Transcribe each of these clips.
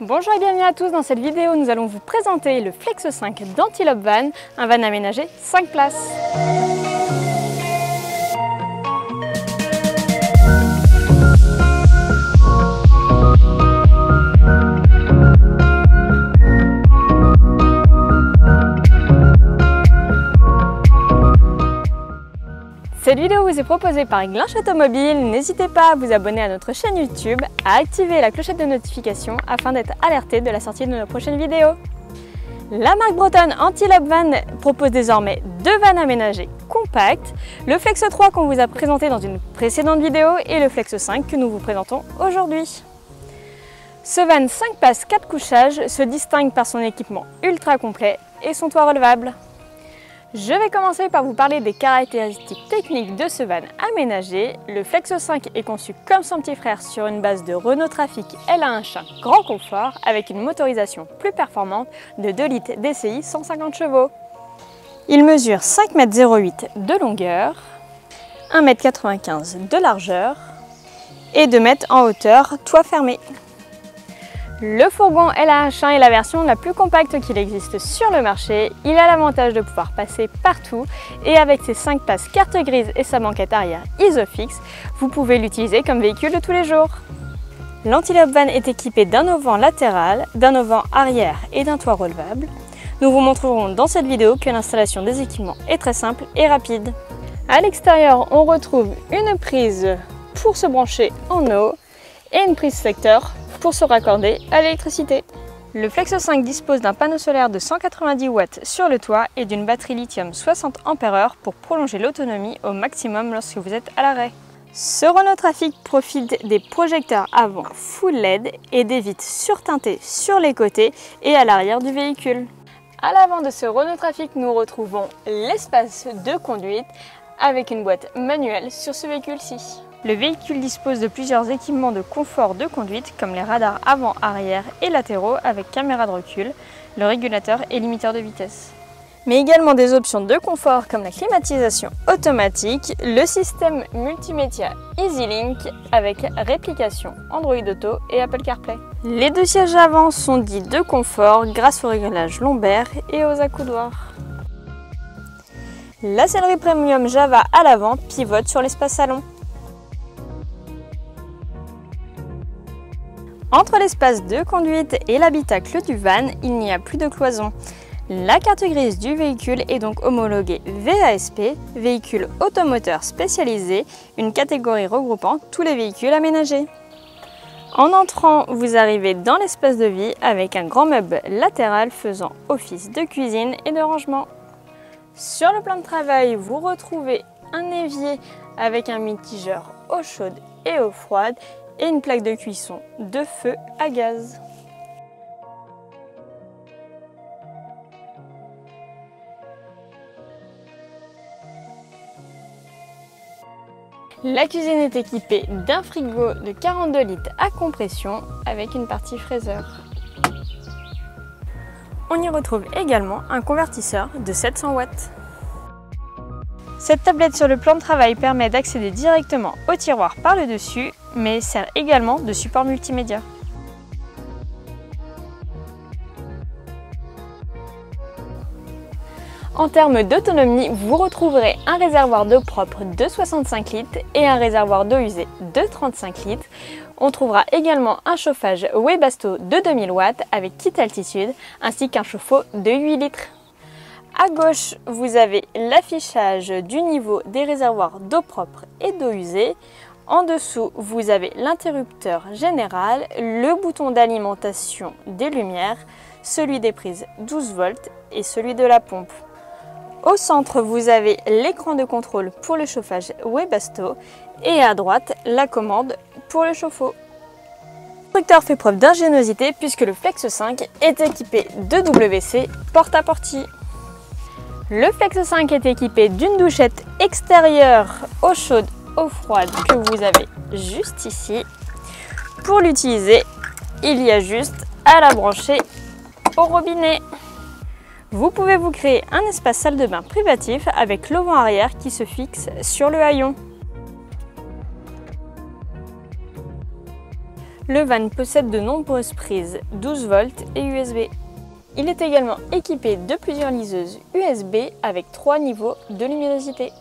Bonjour et bienvenue à tous, dans cette vidéo nous allons vous présenter le Flex 5 d'Antilope Van, un van aménagé 5 places. Cette vidéo vous est proposée par Glinch Automobile. N'hésitez pas à vous abonner à notre chaîne YouTube, à activer la clochette de notification afin d'être alerté de la sortie de nos prochaines vidéos. La marque bretonne Antilope Van propose désormais deux vannes aménagées compactes, le Flex 3 qu'on vous a présenté dans une précédente vidéo et le Flex 5 que nous vous présentons aujourd'hui. Ce van 5 places 4 couchages se distingue par son équipement ultra complet et son toit relevable. Je vais commencer par vous parler des caractéristiques techniques de ce van aménagé. Le Flex 5 est conçu comme son petit frère sur une base de Renault Trafic L1 Grand Confort avec une motorisation plus performante de 2 litres DCI 150 chevaux. Il mesure 5,08 m de longueur, 1,95 m de largeur et 2 m en hauteur, toit fermé. Le fourgon L1 est la version la plus compacte qu'il existe sur le marché. Il a l'avantage de pouvoir passer partout et avec ses 5 places carte grise et sa banquette arrière Isofix, vous pouvez l'utiliser comme véhicule de tous les jours. L'Antilope Van est équipé d'un auvent latéral, d'un auvent arrière et d'un toit relevable. Nous vous montrerons dans cette vidéo que l'installation des équipements est très simple et rapide. À l'extérieur, on retrouve une prise pour se brancher en eau et une prise secteur pour se raccorder à l'électricité. Le Flex 5 dispose d'un panneau solaire de 190 watts sur le toit et d'une batterie lithium 60 Ah pour prolonger l'autonomie au maximum lorsque vous êtes à l'arrêt. Ce Renault Trafic profite des projecteurs avant full LED et des vitres surteintées sur les côtés et à l'arrière du véhicule. À l'avant de ce Renault Trafic, nous retrouvons l'espace de conduite avec une boîte manuelle sur ce véhicule-ci. Le véhicule dispose de plusieurs équipements de confort de conduite comme les radars avant, arrière et latéraux avec caméra de recul, le régulateur et limiteur de vitesse. Mais également des options de confort comme la climatisation automatique, le système multimédia EasyLink avec réplication Android Auto et Apple CarPlay. Les deux sièges avant sont dits de confort grâce au réglage lombaire et aux accoudoirs. La sellerie premium Java à l'avant pivote sur l'espace salon. Entre l'espace de conduite et l'habitacle du van, il n'y a plus de cloison. La carte grise du véhicule est donc homologuée VASP, véhicule automoteur spécialisé, une catégorie regroupant tous les véhicules aménagés. En entrant, vous arrivez dans l'espace de vie avec un grand meuble latéral faisant office de cuisine et de rangement. Sur le plan de travail, vous retrouvez un évier avec un mitigeur eau chaude et eau froide et une plaque de cuisson de feu à gaz. La cuisine est équipée d'un frigo de 42 litres à compression avec une partie fraiseur. On y retrouve également un convertisseur de 700 watts. Cette tablette sur le plan de travail permet d'accéder directement au tiroir par le dessus, mais sert également de support multimédia. En termes d'autonomie, vous retrouverez un réservoir d'eau propre de 65 litres et un réservoir d'eau usée de 35 litres. On trouvera également un chauffage Webasto de 2000 watts avec kit altitude ainsi qu'un chauffe-eau de 8 litres. À gauche, vous avez l'affichage du niveau des réservoirs d'eau propre et d'eau usée. En dessous, vous avez l'interrupteur général, le bouton d'alimentation des lumières, celui des prises 12 volts et celui de la pompe. Au centre, vous avez l'écran de contrôle pour le chauffage Webasto et à droite, la commande pour le chauffe-eau. Le constructeur fait preuve d'ingéniosité puisque le Flex 5 est équipé de WC porte-à-portier. Le Flex 5 est équipé d'une douchette extérieure eau chaude, eau froide que vous avez juste ici. Pour l'utiliser, il y a juste à la brancher au robinet. Vous pouvez vous créer un espace salle de bain privatif avec l'auvent arrière qui se fixe sur le haillon. Le van possède de nombreuses prises 12 volts et USB. Il est également équipé de plusieurs liseuses USB avec 3 niveaux de luminosité.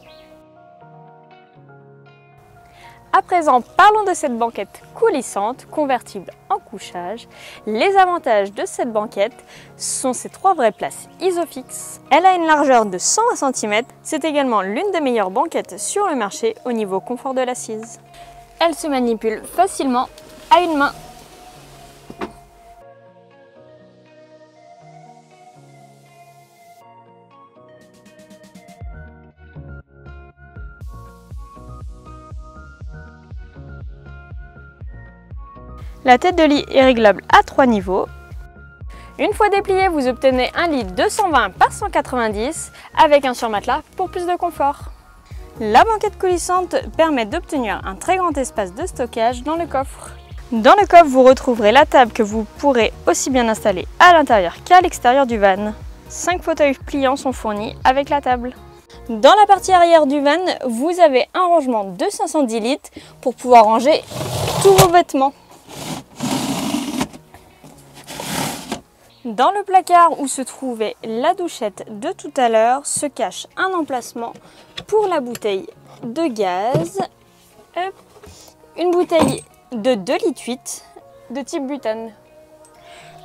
À présent, parlons de cette banquette coulissante, convertible en couchage. Les avantages de cette banquette sont ses 3 vraies places Isofix. Elle a une largeur de 120 cm. C'est également l'une des meilleures banquettes sur le marché au niveau confort de l'assise. Elle se manipule facilement à une main. La tête de lit est réglable à 3 niveaux. Une fois déplié, vous obtenez un lit 220 par 190 avec un surmatelas pour plus de confort. La banquette coulissante permet d'obtenir un très grand espace de stockage dans le coffre. Dans le coffre, vous retrouverez la table que vous pourrez aussi bien installer à l'intérieur qu'à l'extérieur du van. 5 fauteuils pliants sont fournis avec la table. Dans la partie arrière du van, vous avez un rangement de 510 litres pour pouvoir ranger tous vos vêtements. Dans le placard où se trouvait la douchette de tout à l'heure se cache un emplacement pour la bouteille de gaz. Une bouteille de 2,8 litres de type butane.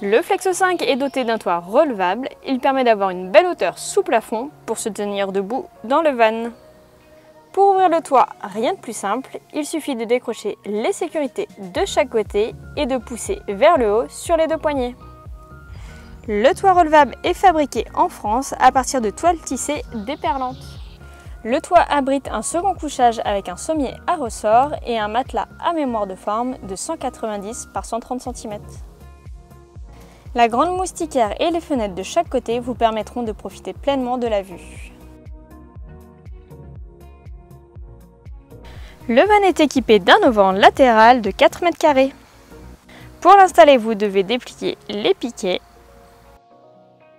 Le Flexo 5 est doté d'un toit relevable. Il permet d'avoir une belle hauteur sous plafond pour se tenir debout dans le van. Pour ouvrir le toit, rien de plus simple. Il suffit de décrocher les sécurités de chaque côté et de pousser vers le haut sur les 2 poignées. Le toit relevable est fabriqué en France à partir de toiles tissées déperlantes. Le toit abrite un second couchage avec un sommier à ressort et un matelas à mémoire de forme de 190 par 130 cm. La grande moustiquaire et les fenêtres de chaque côté vous permettront de profiter pleinement de la vue. Le van est équipé d'un auvent latéral de 4 mètres carrés. Pour l'installer, vous devez déplier les piquets.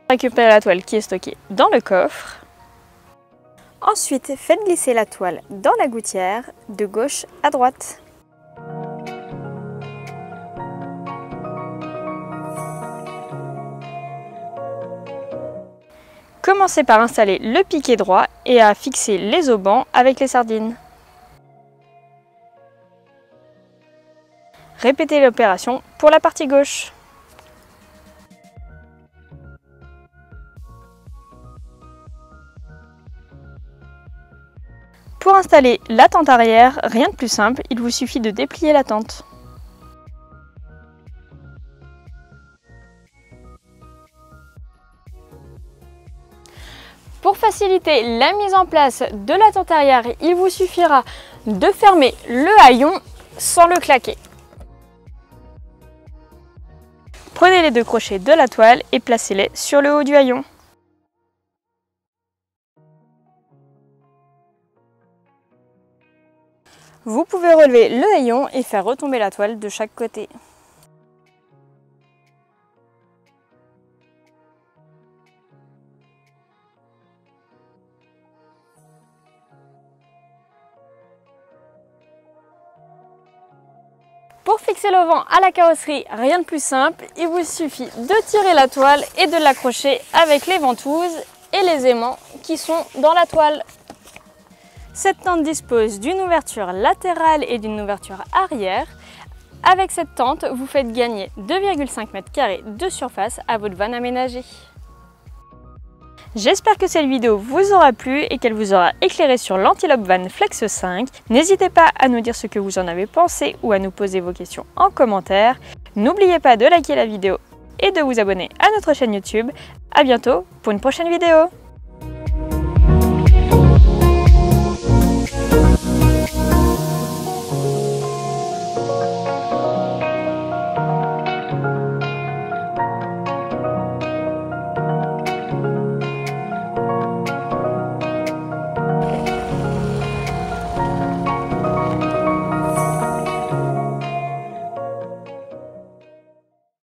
Récupérez la toile qui est stockée dans le coffre. Ensuite, faites glisser la toile dans la gouttière de gauche à droite. Commencez par installer le piquet droit et à fixer les aubans avec les sardines. Répétez l'opération pour la partie gauche. Pour installer la tente arrière, rien de plus simple, il vous suffit de déplier la tente. Pour faciliter la mise en place de la tente arrière, il vous suffira de fermer le haillon sans le claquer. Prenez les 2 crochets de la toile et placez-les sur le haut du haillon. Vous pouvez relever le haillon et faire retomber la toile de chaque côté. Pour fixer l'auvent à la carrosserie, rien de plus simple, il vous suffit de tirer la toile et de l'accrocher avec les ventouses et les aimants qui sont dans la toile. Cette tente dispose d'une ouverture latérale et d'une ouverture arrière. Avec cette tente, vous faites gagner 2,5 m² de surface à votre van aménagé. J'espère que cette vidéo vous aura plu et qu'elle vous aura éclairé sur l'Antilope Van Flex 5. N'hésitez pas à nous dire ce que vous en avez pensé ou à nous poser vos questions en commentaire. N'oubliez pas de liker la vidéo et de vous abonner à notre chaîne YouTube. À bientôt pour une prochaine vidéo.